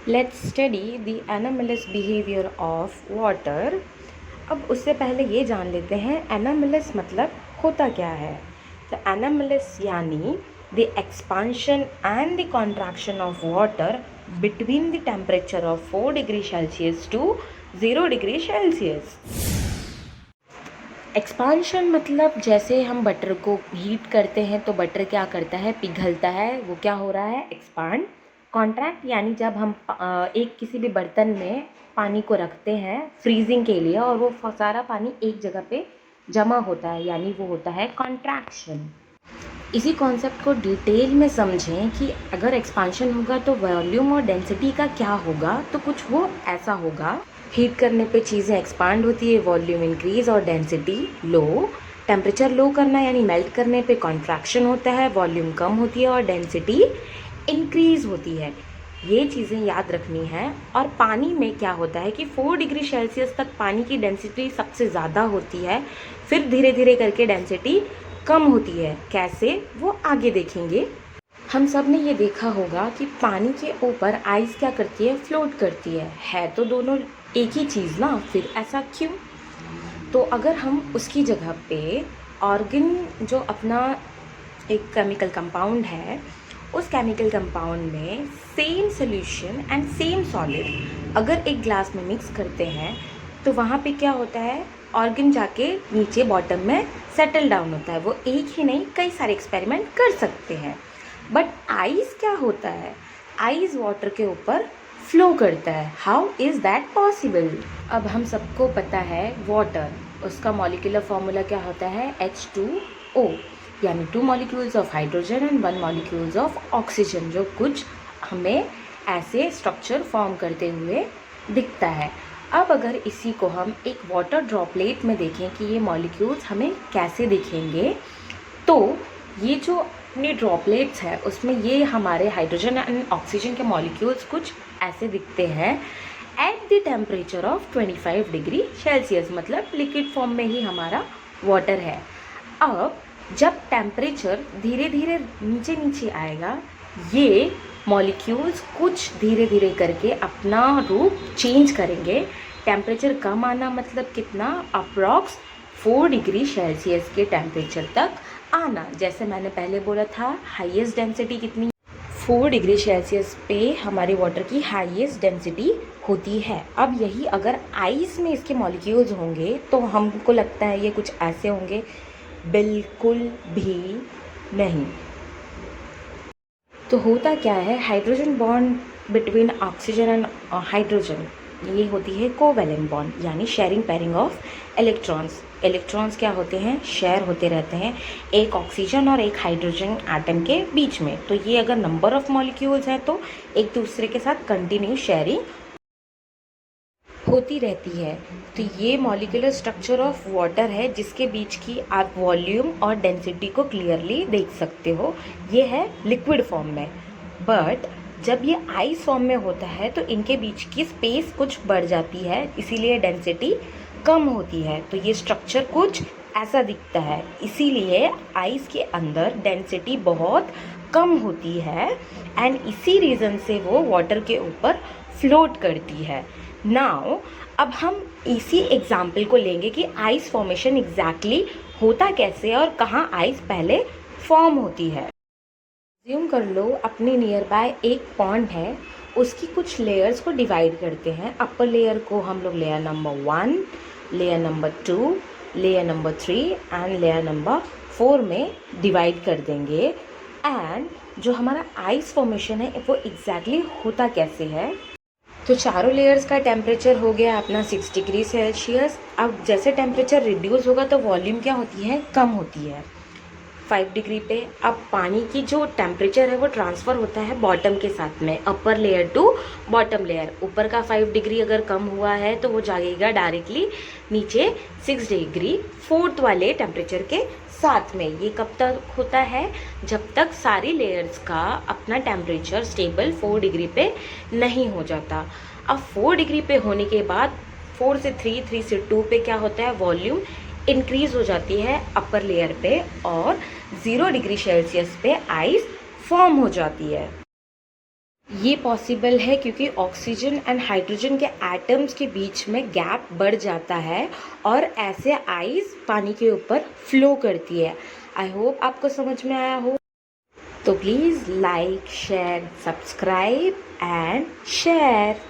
Let's study the anomalous behaviour of water. अब उससे पहले ये जान लेते हैं एनामलस मतलब होता क्या है। तो एनामलस यानी the expansion and the contraction of water between the temperature of 4 degree Celsius to 0 degree Celsius. Expansion मतलब जैसे हम बटर को हीट करते हैं तो बटर क्या करता है, पिघलता है, वो क्या हो रहा है, एक्सपांड। कॉन्ट्रैक्ट यानी जब हम एक किसी भी बर्तन में पानी को रखते हैं फ्रीजिंग के लिए और वो सारा पानी एक जगह पे जमा होता है, यानी वो होता है कॉन्ट्रैक्शन। इसी कॉन्सेप्ट को डिटेल में समझें कि अगर एक्सपांशन होगा तो वॉल्यूम और डेंसिटी का क्या होगा, तो कुछ वो ऐसा होगा। हीट करने पे चीज़ें एक्सपांड होती है, वॉल्यूम इंक्रीज और डेंसिटी लो। टेम्परेचर लो करना यानी मेल्ट करने पे कॉन्ट्रैक्शन होता है, वॉल्यूम कम होती है और डेंसिटी इंक्रीज होती है। ये चीज़ें याद रखनी है। और पानी में क्या होता है कि 4 डिग्री सेल्सियस तक पानी की डेंसिटी सबसे ज़्यादा होती है, फिर धीरे धीरे करके डेंसिटी कम होती है। कैसे, वो आगे देखेंगे। हम सब ने ये देखा होगा कि पानी के ऊपर आइस क्या करती है, फ्लोट करती है तो दोनों एक ही चीज़ ना, फिर ऐसा क्यों? तो अगर हम उसकी जगह पे ऑर्गन जो अपना एक केमिकल कंपाउंड है, उस केमिकल कंपाउंड में same solution and same solid अगर एक ग्लास में मिक्स करते हैं तो वहाँ पे क्या होता है, ऑर्गन जाके नीचे बॉटम में सेटल डाउन होता है। वो एक ही नहीं, कई सारे एक्सपेरिमेंट कर सकते हैं। बट आइस क्या होता है, आइस वाटर के ऊपर फ्लो करता है। How is that possible? अब हम सबको पता है वाटर, उसका मॉलिक्यूलर फॉर्मूला क्या होता है, H2O, यानी 2 molecules of hydrogen and 1 molecules of oxygen, जो कुछ हमें ऐसे स्ट्रक्चर फॉर्म करते हुए दिखता है। अब अगर इसी को हम एक वाटर ड्रॉपलेट में देखें कि ये मॉलिक्यूल्स हमें कैसे दिखेंगे, तो ये जो अपने ड्रॉपलेट्स है उसमें ये हमारे हाइड्रोजन एंड ऑक्सीजन के मॉलिक्यूल्स कुछ ऐसे दिखते हैं at the temperature of 25 degree Celsius, मतलब लिक्विड फॉर्म में ही हमारा वाटर है। अब जब टेम्परेचर धीरे धीरे नीचे नीचे आएगा, ये मॉलिक्यूल्स कुछ धीरे धीरे करके अपना रूप चेंज करेंगे। टेम्परेचर कम आना मतलब कितना, अप्रॉक्स 4 डिग्री सेल्सियस के टेम्परेचर तक आना। जैसे मैंने पहले बोला था, हाईएस्ट डेंसिटी कितनी, 4 डिग्री सेल्सियस पे हमारे वाटर की हाईएस्ट डेंसिटी होती है। अब यही अगर आइस में इसके मॉलिक्यूल्स होंगे तो हमको लगता है ये कुछ ऐसे होंगे, बिल्कुल भी नहीं। तो होता क्या है, hydrogen bond between oxygen and hydrogen, ये होती है कोवैलेंट बॉन्ड, यानी sharing pairing of electrons. Electrons क्या होते हैं, शेयर होते रहते हैं एक ऑक्सीजन और एक हाइड्रोजन एटम के बीच में। तो ये अगर नंबर ऑफ मॉलिक्यूल्स हैं तो एक दूसरे के साथ कंटिन्यू शेयरिंग होती रहती है। तो ये मॉलिक्यूलर स्ट्रक्चर ऑफ वाटर है जिसके बीच की आप वॉल्यूम और डेंसिटी को क्लियरली देख सकते हो। ये है लिक्विड फॉर्म में। बट जब ये आइस फॉर्म में होता है तो इनके बीच की स्पेस कुछ बढ़ जाती है, इसीलिए डेंसिटी कम होती है। तो ये स्ट्रक्चर कुछ ऐसा दिखता है, इसीलिए आइस के अंदर डेंसिटी बहुत कम होती है एंड इसी रीज़न से वो वाटर के ऊपर फ्लोट करती है। नाउ अब हम इसी एग्जाम्पल को लेंगे कि आइस फॉर्मेशन एग्जैक्टली होता कैसे और कहाँ आइस पहले फॉर्म होती है। ज्यूम कर लो अपने नियर बाय एक पॉन्ड है, उसकी कुछ लेयर्स को डिवाइड करते हैं। अपर लेयर को हम लोग layer number 1, layer number 2, layer number 3 and layer number 4 में डिवाइड कर देंगे। एंड जो हमारा आइस फॉर्मेशन है वो एग्जैक्टली होता कैसे है, तो चारों लेयर्स का टेम्परेचर हो गया अपना 6 डिग्री सेल्सियस। अब जैसे टेम्परेचर रिड्यूस होगा तो वॉल्यूम क्या होती है, कम होती है 5 डिग्री पे। अब पानी की जो टेम्परेचर है वो ट्रांसफ़र होता है बॉटम के साथ में, upper layer to bottom layer. ऊपर का 5 डिग्री अगर कम हुआ है तो वो जाएगा डायरेक्टली नीचे 6 डिग्री 4th वाले टेम्परेचर के साथ में। ये कब तक होता है, जब तक सारी लेयर्स का अपना टेम्परेचर स्टेबल 4 डिग्री पे नहीं हो जाता। अब 4 डिग्री पे होने के बाद 4 से 3, 3 से 2 पे क्या होता है, वॉल्यूम इंक्रीज हो जाती है अपर लेयर पे और 0 डिग्री सेल्सियस पे आइस फॉर्म हो जाती है। ये पॉसिबल है क्योंकि ऑक्सीजन एंड हाइड्रोजन के एटम्स के बीच में गैप बढ़ जाता है और ऐसे आइस पानी के ऊपर फ्लो करती है। आई होप आपको समझ में आया हो। तो please like share subscribe and share.